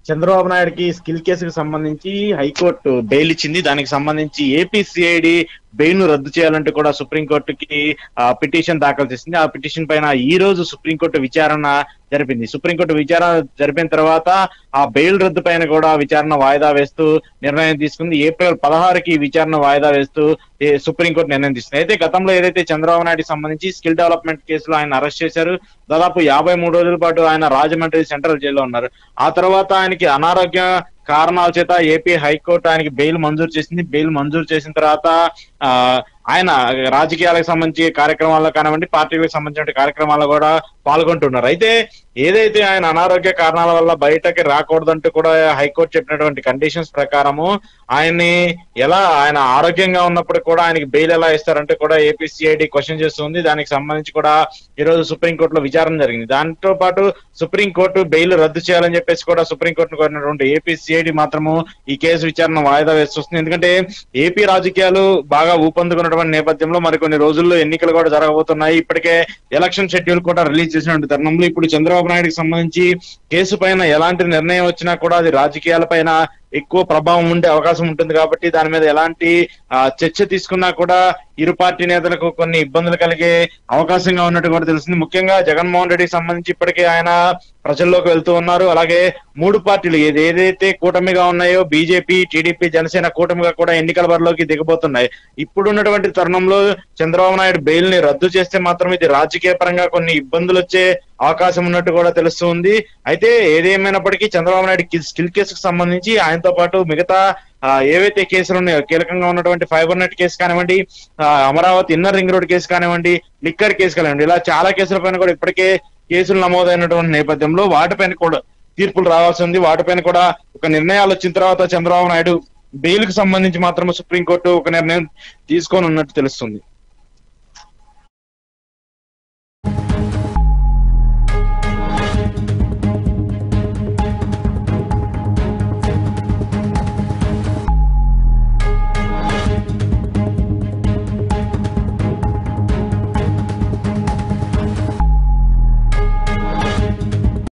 చంద్రబాబు నాయుడుకి స్కిల్ కేసుకు సంబంధించి హైకోర్టు బెయిల్ ఇచ్చింది. దానికి సంబంధించి ఏపీ సిఐడి బెయిల్ ను రద్దు చేయాలంటూ కూడా సుప్రీంకోర్టుకి పిటిషన్ దాఖలు చేసింది. ఆ పిటిషన్ పైన ఈ రోజు సుప్రీంకోర్టు విచారణ జరిపింది. సుప్రీంకోర్టు విచారణ జరిపిన తర్వాత ఆ బెయిల్ రద్దు పైన కూడా విచారణ వాయిదా వేస్తూ నిర్ణయం తీసుకుంది. ఏప్రిల్ 16కి విచారణ వాయిదా వేస్తూ సుప్రీంకోర్టు నిర్ణయం తీసుకుంది. అయితే గతంలో ఏదైతే చంద్రబాబు నాయుడుకి సంబంధించి స్కిల్ డెవలప్మెంట్ కేసులో ఆయన అరెస్ట్ చేశారు. దాదాపు 53 రోజుల పాటు ఆయన రాజమండ్రి సెంట్రల్ జైల్లో ఉన్నారు. ఆ తర్వాత ఆయనకి అనారోగ్య కారణాల చేత ఏపీ హైకోర్టు ఆయనకి బెయిల్ మంజూరు చేసింది. బెయిల్ మంజూరు చేసిన తర్వాత ఆయన రాజకీయాలకు సంబంధించి కార్యక్రమాల్లో కానివ్వండి, పార్టీలకు సంబంధించిన కార్యక్రమాల్లో కూడా పాల్గొంటున్నారు. అయితే ఏదైతే ఆయన అనారోగ్య కారణాల వల్ల బయటకి రాకూడదంటూ కూడా హైకోర్టు చెప్పినటువంటి కండిషన్స్ ప్రకారము ఆయన ఆరోగ్యంగా ఉన్నప్పుడు కూడా ఆయనకి బెయిల్ ఎలా ఇస్తారంటే కూడా ఏపీసీఐడి క్వశ్చన్ చేస్తుంది. దానికి సంబంధించి కూడా ఈ రోజు సుప్రీంకోర్టులో విచారణ జరిగింది. దాంతో పాటు సుప్రీంకోర్టు బెయిల్ రద్దు చేయాలని చెప్పేసి కూడా సుప్రీంకోర్టును కోరినటువంటి ఏపీసీఐడి మాత్రము ఈ కేసు విచారణ వాయిదా వేస్తుంది. ఎందుకంటే ఏపీ రాజకీయాలు బాగా ఊపందుకున్నటువంటి నేపథ్యంలో మరికొన్ని రోజుల్లో ఎన్నికలు కూడా జరగబోతున్నాయి. ఇప్పటికే ఎలక్షన్ షెడ్యూల్ కూడా రిలీజ్ చేసినటువంటి తరుణంలో ఇప్పుడు చంద్రబాబు నాయుడుకి సంబంధించి కేసు పైన ఎలాంటి నిర్ణయం వచ్చినా కూడా అది రాజకీయాల పైన ఎక్కువ ప్రభావం ఉండే అవకాశం ఉంటుంది. కాబట్టి దాని మీద ఎలాంటి చర్చ తీసుకున్నా కూడా ఇరు పార్టీ నేతలకు కొన్ని ఇబ్బందులు కలిగే అవకాశంగా ఉన్నట్టు కూడా తెలిసింది. ముఖ్యంగా జగన్మోహన్ రెడ్డికి సంబంధించి ఇప్పటికే ఆయన ప్రజల్లోకి వెళ్తూ ఉన్నారు. అలాగే మూడు పార్టీలు ఏదైతే కూటమిగా ఉన్నాయో బీజేపీ, టీడీపీ, జనసేన కూటమిగా కూడా ఎన్నికల బరిలోకి దిగబోతున్నాయి. ఇప్పుడున్నటువంటి తరుణంలో చంద్రబాబు నాయుడు బెయిల్ ని రద్దు చేస్తే మాత్రం ఇది రాజకీయ పరంగా కొన్ని ఇబ్బందులు వచ్చే అవకాశం ఉన్నట్టు కూడా తెలుస్తుంది. అయితే ఏదేమైనప్పటికీ చంద్రబాబు నాయుడు స్కిల్ కేసుకు సంబంధించి ఆయనతో పాటు మిగతా ఏవైతే కేసులు ఉన్నాయో కీలకంగా ఉన్నటువంటి ఫైబర్ నెట్ కేసు కానివ్వండి, Amaravati inner ring road case కానివ్వండి, లిక్కర్ కేసు కానివ్వండి, ఇలా చాలా కేసుల పైన కూడా ఇప్పటికే కేసులు నమోదైనటువంటి నేపథ్యంలో వాటిపైన కూడా తీర్పులు రావాల్సి ఉంది. వాటిపైన కూడా ఒక నిర్ణయాలు వచ్చిన తర్వాత చంద్రబాబు నాయుడు బెయిల్ కు సంబంధించి మాత్రం సుప్రీంకోర్టు ఒక నిర్ణయం తీసుకొని ఉన్నట్టు తెలుస్తుంది.